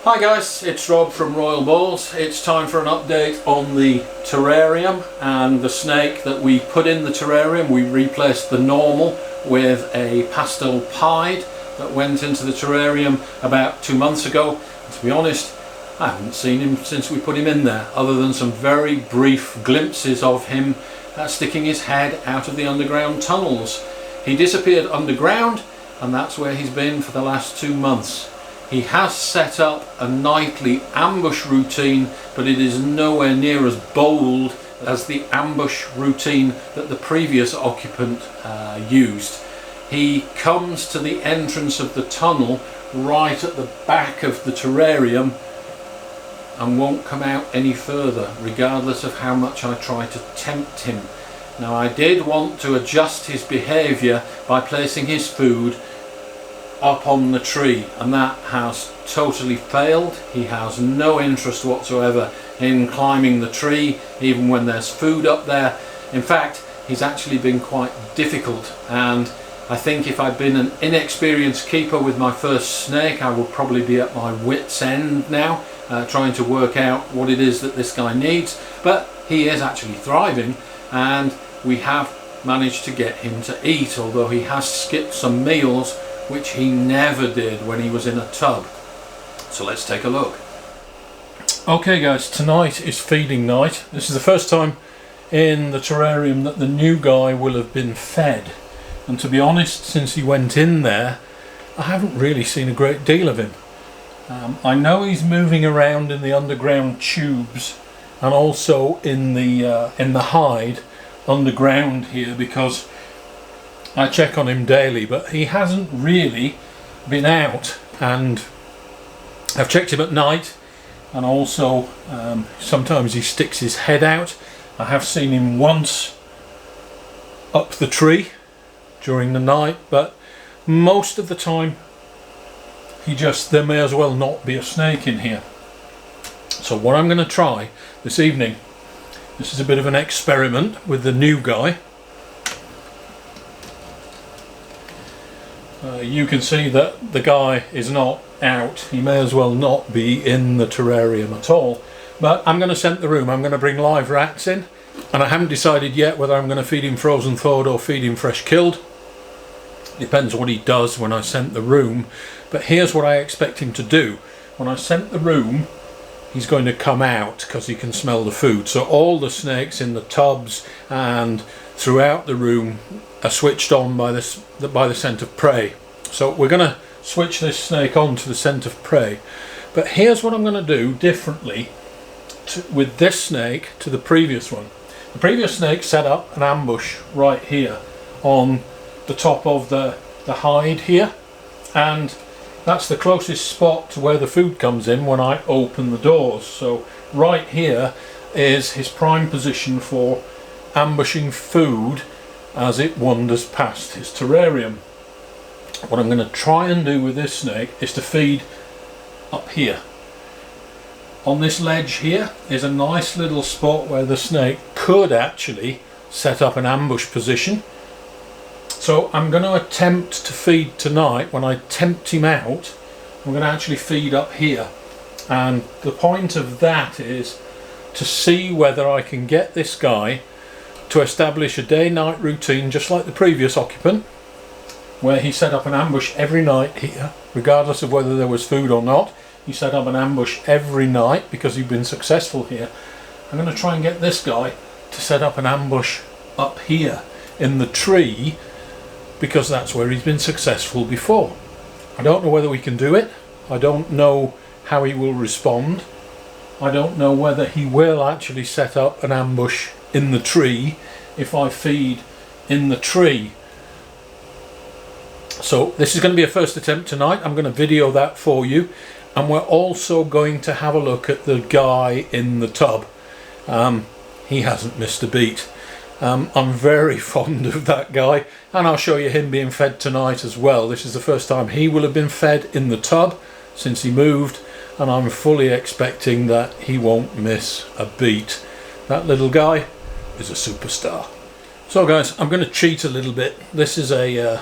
Hi guys, it's Rob from Royal Balls. It's time for an update on the terrarium and the snake that we put in the terrarium. We replaced the normal with a Pastel Pied that went into the terrarium about 2 months ago. And to be honest, I haven't seen him since we put him in there, other than some very brief glimpses of him sticking his head out of the underground tunnels. He disappeared underground, and that's where he's been for the last 2 months. He has set up a nightly ambush routine, but it is nowhere near as bold as the ambush routine that the previous occupant used. He comes to the entrance of the tunnel right at the back of the terrarium and won't come out any further, regardless of how much I try to tempt him. Now, I did want to adjust his behaviour by placing his food up on the tree, and that has totally failed. He has no interest whatsoever in climbing the tree, even when there's food up there. In fact, he's actually been quite difficult, and I think if I'd been an inexperienced keeper with my first snake, I would probably be at my wit's end now, trying to work out what it is that this guy needs. But he is actually thriving, and we have managed to get him to eat, although he has skipped some meals, which he never did when he was in a tub. So let's take a look. Okay guys, tonight is feeding night. This is the first time in the terrarium that the new guy will have been fed. And to be honest, since he went in there, I haven't really seen a great deal of him. I know he's moving around in the underground tubes and also in the hide underground here, because I check on him daily, but he hasn't really been out, and I've checked him at night, and also sometimes he sticks his head out. I have seen him once up the tree during the night, but most of the time there may as well not be a snake in here. So what I'm going to try this evening, this is a bit of an experiment with the new guy. You can see that the guy is not out. He may as well not be in the terrarium at all. But I'm going to scent the room. I'm going to bring live rats in, and I haven't decided yet whether I'm going to feed him frozen thawed or feed him fresh killed. Depends what he does when I scent the room. But here's what I expect him to do. When I scent the room, he's going to come out because he can smell the food. So all the snakes in the tubs and throughout the room are switched on by the scent of prey. So we're going to switch this snake on to the scent of prey. But here's what I'm going to do differently with this snake to the previous one. The previous snake set up an ambush right here on the top of the hide here, and that's the closest spot to where the food comes in when I open the doors. So right here is his prime position for ambushing food as it wanders past his terrarium. What I'm going to try and do with this snake is to feed up here. On this ledge here is a nice little spot where the snake could actually set up an ambush position. So I'm going to attempt to feed tonight. When I tempt him out, I'm going to actually feed up here. And the point of that is to see whether I can get this guy to establish a day-night routine just like the previous occupant, where he set up an ambush every night here, regardless of whether there was food or not. He set up an ambush every night because he'd been successful here. I'm going to try and get this guy to set up an ambush up here in the tree, because that's where he's been successful before. I don't know whether we can do it. I don't know how he will respond. I don't know whether he will actually set up an ambush in the tree if I feed in the tree. So this is going to be a first attempt tonight. I'm going to video that for you, and we're also going to have a look at the guy in the tub. He hasn't missed a beat. I'm very fond of that guy, and I'll show you him being fed tonight as well. This is the first time he will have been fed in the tub since he moved, and I'm fully expecting that he won't miss a beat. That little guy is a superstar. So guys, I'm going to cheat a little bit. This is a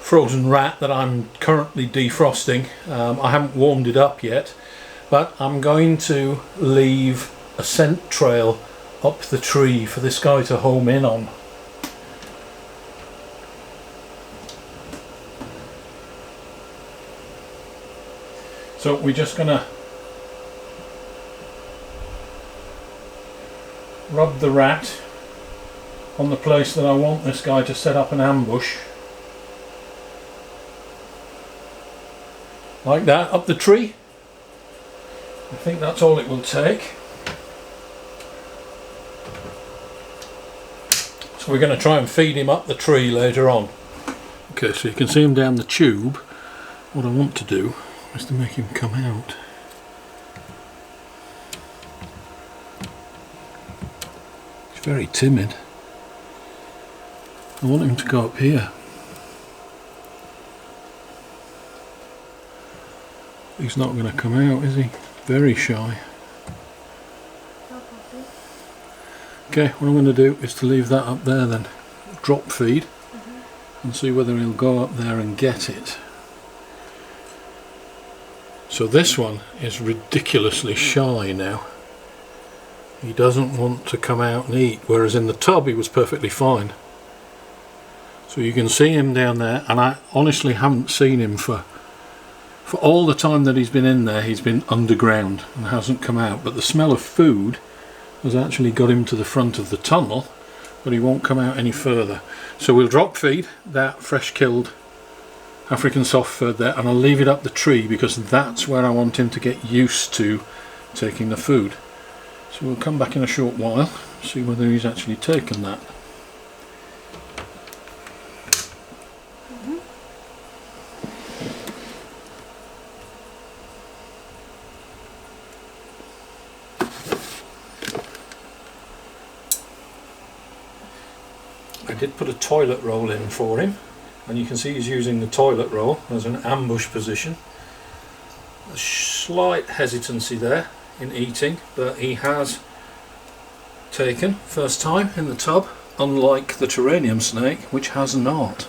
frozen rat that I'm currently defrosting. I haven't warmed it up yet, but I'm going to leave a scent trail up the tree for this guy to home in on. So we're just going to rub the rat on the place that I want this guy to set up an ambush. Like that, up the tree. I think that's all it will take. So we're going to try and feed him up the tree later on. Okay, so you can see him down the tube. What I want to do is to make him come out. He's very timid. I want him to go up here. He's not going to come out, is he? Very shy. Okay, what I'm going to do is to leave that up there then. Drop feed and see whether he'll go up there and get it. So this one is ridiculously shy now. He doesn't want to come out and eat, whereas in the tub he was perfectly fine. So you can see him down there, and I honestly haven't seen him for all the time that he's been in there. He's been underground and hasn't come out, but the smell of food has actually got him to the front of the tunnel, but he won't come out any further. So we'll drop feed that fresh killed African soft fur there, and I'll leave it up the tree because that's where I want him to get used to taking the food. So we'll come back in a short while, see whether he's actually taken that. I did put a toilet roll in for him, and you can see he's using the toilet roll as an ambush position. A slight hesitancy there in eating, but he has taken first time in the tub, unlike the terrarium snake, which has not.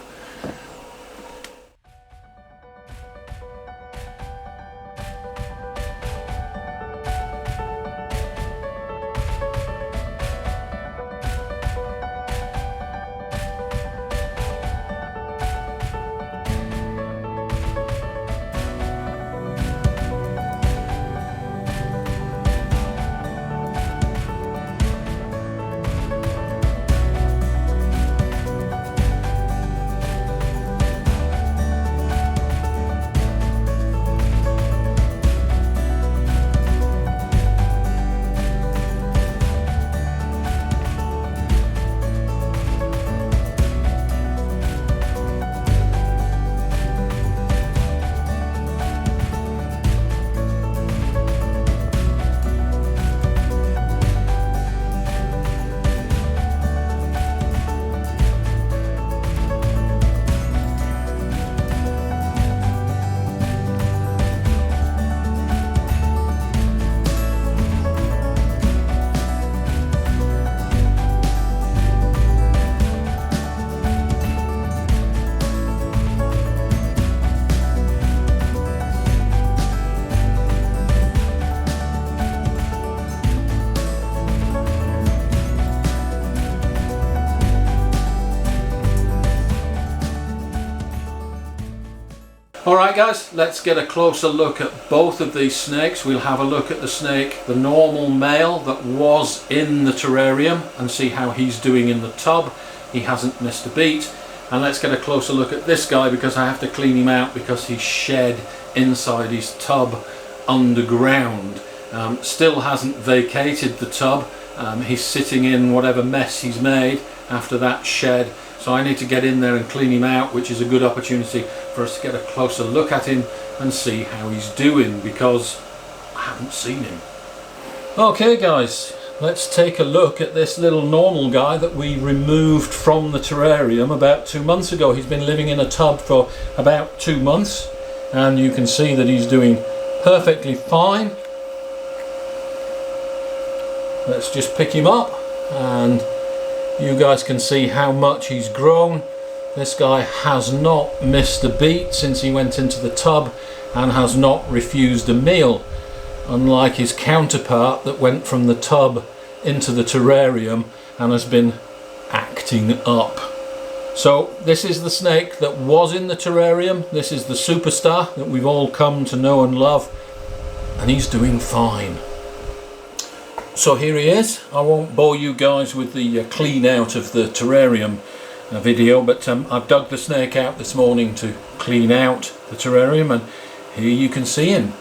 Alright guys, let's get a closer look at both of these snakes. We'll have a look at the snake, the normal male that was in the terrarium, and see how he's doing in the tub. He hasn't missed a beat. And let's get a closer look at this guy, because I have to clean him out because he's shed inside his tub underground. Still hasn't vacated the tub. He's sitting in whatever mess he's made after that shed. So I need to get in there and clean him out, which is a good opportunity for us to get a closer look at him and see how he's doing, because I haven't seen him. Okay guys, let's take a look at this little normal guy that we removed from the terrarium about 2 months ago. He's been living in a tub for about 2 months, and you can see that he's doing perfectly fine. Let's just pick him up and you guys can see how much he's grown This guy has not missed a beat since he went into the tub and has not refused a meal, unlike his counterpart that went from the tub into the terrarium and has been acting up. So this is the snake that was in the terrarium. This is the superstar that we've all come to know and love, and he's doing fine. So here he is. I won't bore you guys with the clean out of the terrarium video, but I've dug the snake out this morning to clean out the terrarium, and here you can see him.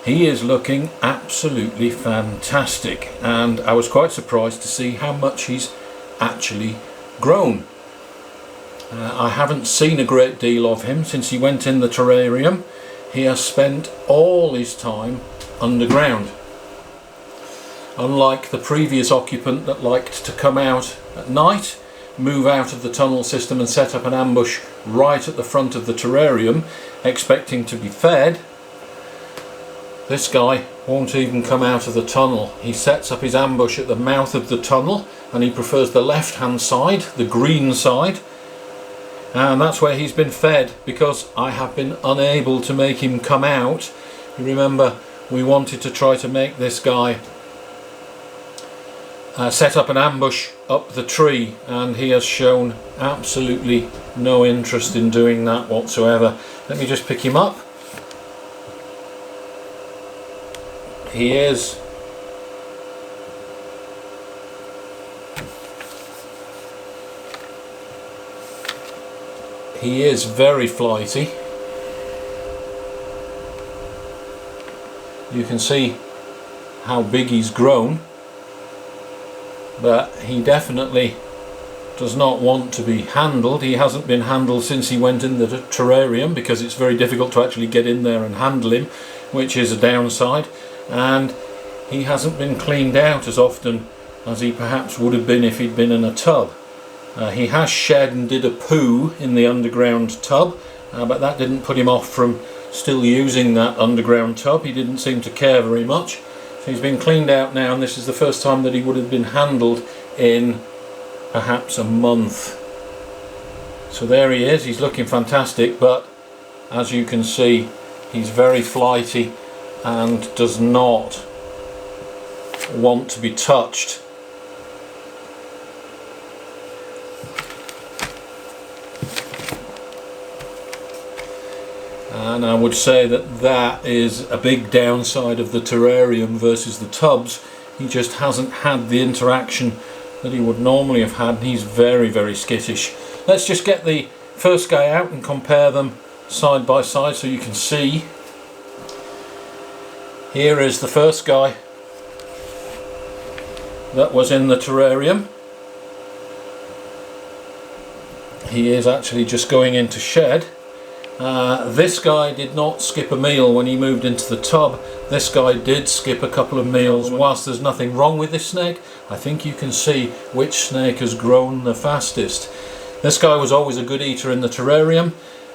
He is looking absolutely fantastic, and I was quite surprised to see how much he's actually grown. I haven't seen a great deal of him since he went in the terrarium. He has spent all his time underground. Unlike the previous occupant that liked to come out at night, move out of the tunnel system and set up an ambush right at the front of the terrarium, expecting to be fed, this guy won't even come out of the tunnel. He sets up his ambush at the mouth of the tunnel, and he prefers the left hand side, the green side, and that's where he's been fed, because I have been unable to make him come out. You remember, we wanted to try to make this guy set up an ambush up the tree, and he has shown absolutely no interest in doing that whatsoever. Let me just pick him up. He is very flighty. You can see how big he's grown, but he definitely does not want to be handled. He hasn't been handled since he went in the terrarium, because it's very difficult to actually get in there and handle him, which is a downside, and he hasn't been cleaned out as often as he perhaps would have been if he'd been in a tub. He has shed and did a poo in the underground tub, but that didn't put him off from still using that underground tub. He didn't seem to care very much. So he's been cleaned out now, and this is the first time that he would have been handled in perhaps a month. So there he is. He's looking fantastic, but as you can see, he's very flighty and does not want to be touched. And I would say that that is a big downside of the terrarium versus the tubs. He just hasn't had the interaction that he would normally have had, and he's very, very skittish. Let's just get the first guy out and compare them side by side so you can see. Here is the first guy that was in the terrarium. He is actually just going into shed. This guy did not skip a meal when he moved into the tub. This guy did skip a couple of meals. Whilst there's nothing wrong with this snake, I think you can see which snake has grown the fastest. This guy was always a good eater in the terrarium,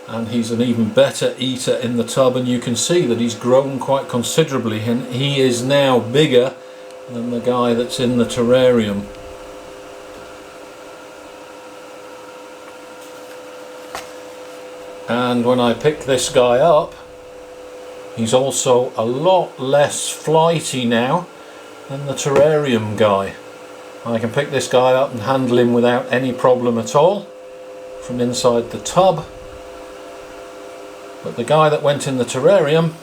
and he's an even better eater in the tub, and you can see that he's grown quite considerably, and he is now bigger than the guy that's in the terrarium. And when I pick this guy up, he's also a lot less flighty now than the terrarium guy. I can pick this guy up and handle him without any problem at all from inside the tub. But the guy that went in the terrarium,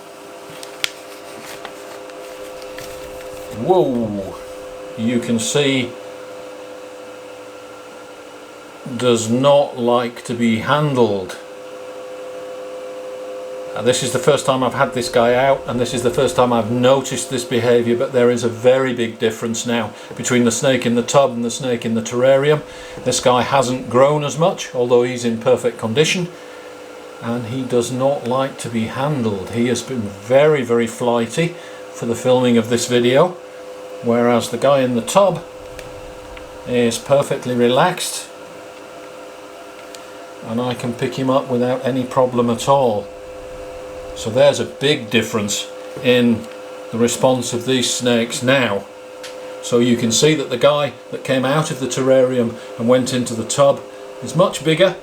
whoa, you can see does not like to be handled. This is the first time I've had this guy out, and this is the first time I've noticed this behaviour, but there is a very big difference now between the snake in the tub and the snake in the terrarium. This guy hasn't grown as much, although he's in perfect condition, and he does not like to be handled. He has been very, very flighty for the filming of this video, whereas the guy in the tub is perfectly relaxed, and I can pick him up without any problem at all. So there's a big difference in the response of these snakes now. So you can see that the guy that came out of the terrarium and went into the tub is much bigger,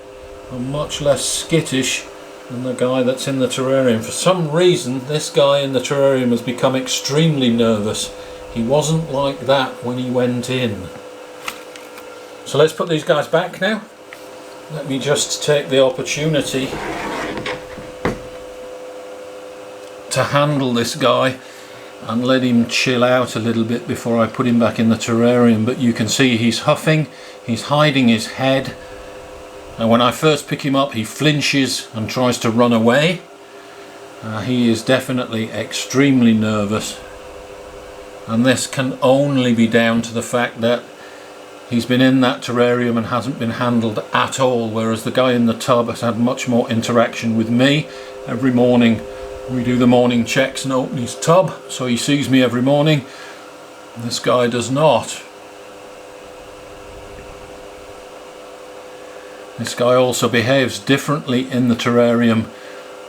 are much less skittish than the guy that's in the terrarium. For some reason, this guy in the terrarium has become extremely nervous. He wasn't like that when he went in. So let's put these guys back now. Let me just take the opportunity to handle this guy and let him chill out a little bit before I put him back in the terrarium. But you can see he's huffing, he's hiding his head, and when I first pick him up he flinches and tries to run away. He is definitely extremely nervous, and this can only be down to the fact that he's been in that terrarium and hasn't been handled at all, whereas the guy in the tub has had much more interaction with me. Every morning we do the morning checks and open his tub, so he sees me every morning. This guy does not. This guy also behaves differently in the terrarium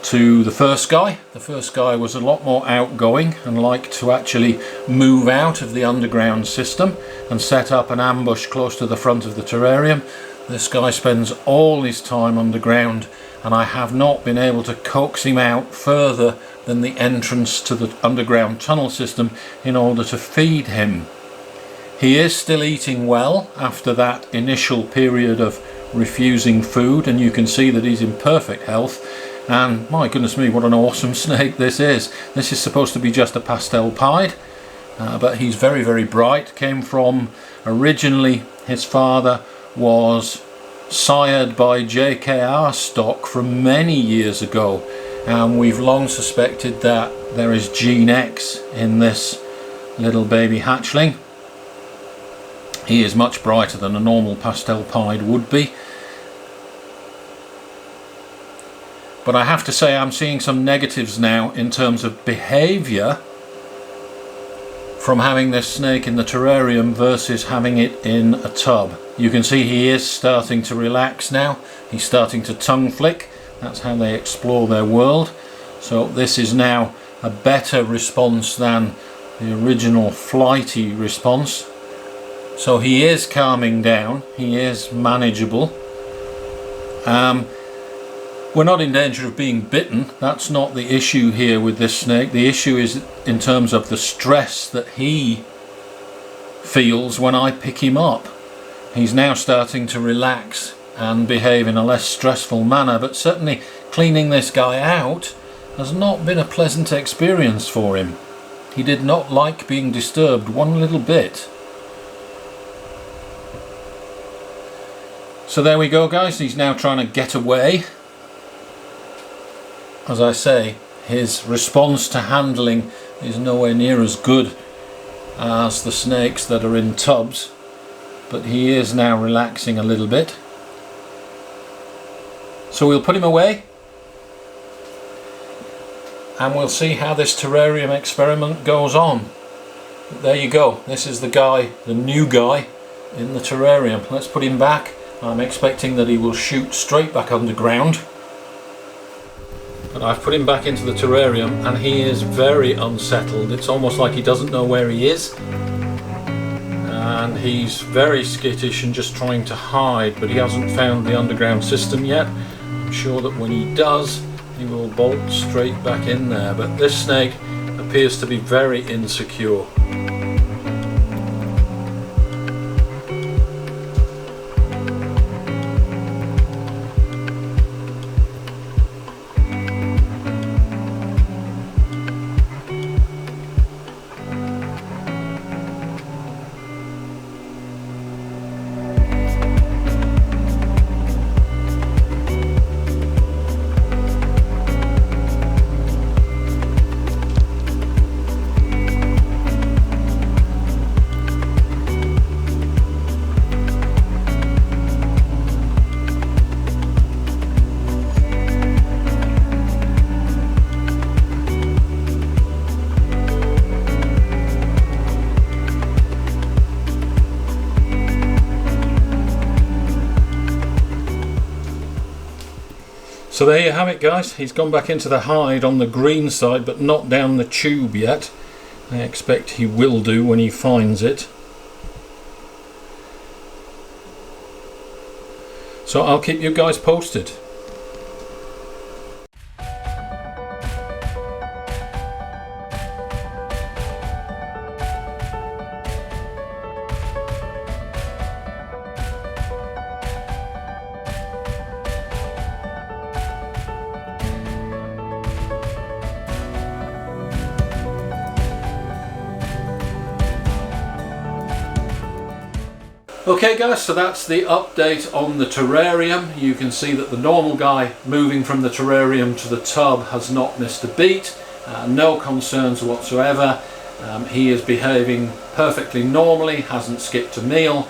to the first guy. The first guy was a lot more outgoing and liked to actually move out of the underground system and set up an ambush close to the front of the terrarium. This guy spends all his time underground, and I have not been able to coax him out further than the entrance to the underground tunnel system in order to feed him. He is still eating well after that initial period of refusing food, and you can see that he's in perfect health. And my goodness me, what an awesome snake this is. This is supposed to be just a Pastel Pied, but he's very, very bright. Came from, originally his father was sired by JKR stock from many years ago, and we've long suspected that there is gene X in this little baby hatchling. He is much brighter than a normal Pastel Pied would be. But I have to say I'm seeing some negatives now in terms of behaviour from having this snake in the terrarium versus having it in a tub. You can see he is starting to relax now. He's starting to tongue flick. That's how they explore their world. So this is now a better response than the original flighty response. So he is calming down. He is manageable. We're not in danger of being bitten. That's not the issue here with this snake. The issue is in terms of the stress that he feels when I pick him up. He's now starting to relax and behave in a less stressful manner, but certainly cleaning this guy out has not been a pleasant experience for him. He did not like being disturbed one little bit. So there we go, guys. He's now trying to get away. As I say, his response to handling is nowhere near as good as the snakes that are in tubs, but he is now relaxing a little bit. So we'll put him away and we'll see how this terrarium experiment goes on. But there you go. This is the guy, the new guy in the terrarium. Let's put him back. I'm expecting that he will shoot straight back underground. But I've put him back into the terrarium and he is very unsettled. It's almost like he doesn't know where he is. And he's very skittish and just trying to hide, but he hasn't found the underground system yet. I'm sure that when he does, he will bolt straight back in there. But this snake appears to be very insecure. So there you have it, guys. He's gone back into the hide on the green side, but not down the tube yet. I expect he will do when he finds it. So I'll keep you guys posted. Okay guys, so that's the update on the terrarium. You can see that the normal guy moving from the terrarium to the tub has not missed a beat. No concerns whatsoever. He is behaving perfectly normally, hasn't skipped a meal.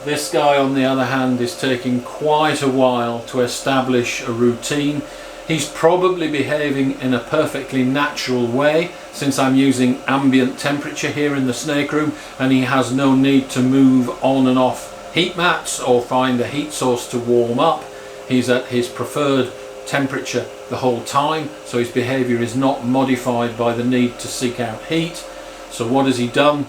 This guy on the other hand is taking quite a while to establish a routine. He's probably behaving in a perfectly natural way since I'm using ambient temperature here in the snake room, and he has no need to move on and off heat mats or find a heat source to warm up. He's at his preferred temperature the whole time, so his behaviour is not modified by the need to seek out heat. So what has he done?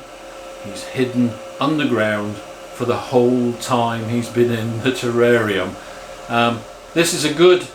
He's hidden underground for the whole time he's been in the terrarium. This is a good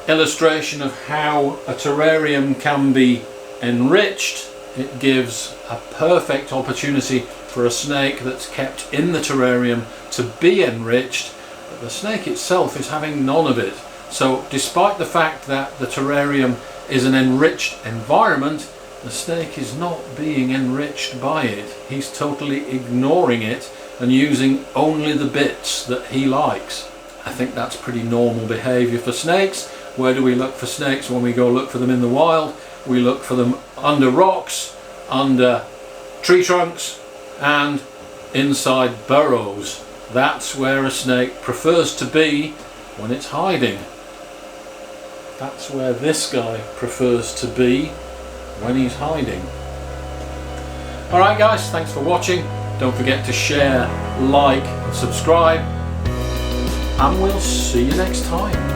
illustration of how a terrarium can be enriched. It gives a perfect opportunity for a snake that's kept in the terrarium to be enriched, but the snake itself is having none of it. So despite the fact that the terrarium is an enriched environment, the snake is not being enriched by it. He's totally ignoring it and using only the bits that he likes. I think that's pretty normal behaviour for snakes. Where do we look for snakes when we go look for them in the wild? We look for them under rocks, under tree trunks, and inside burrows. That's where a snake prefers to be when it's hiding. That's where this guy prefers to be when he's hiding. Alright guys, thanks for watching. Don't forget to share, like and subscribe, and we'll see you next time.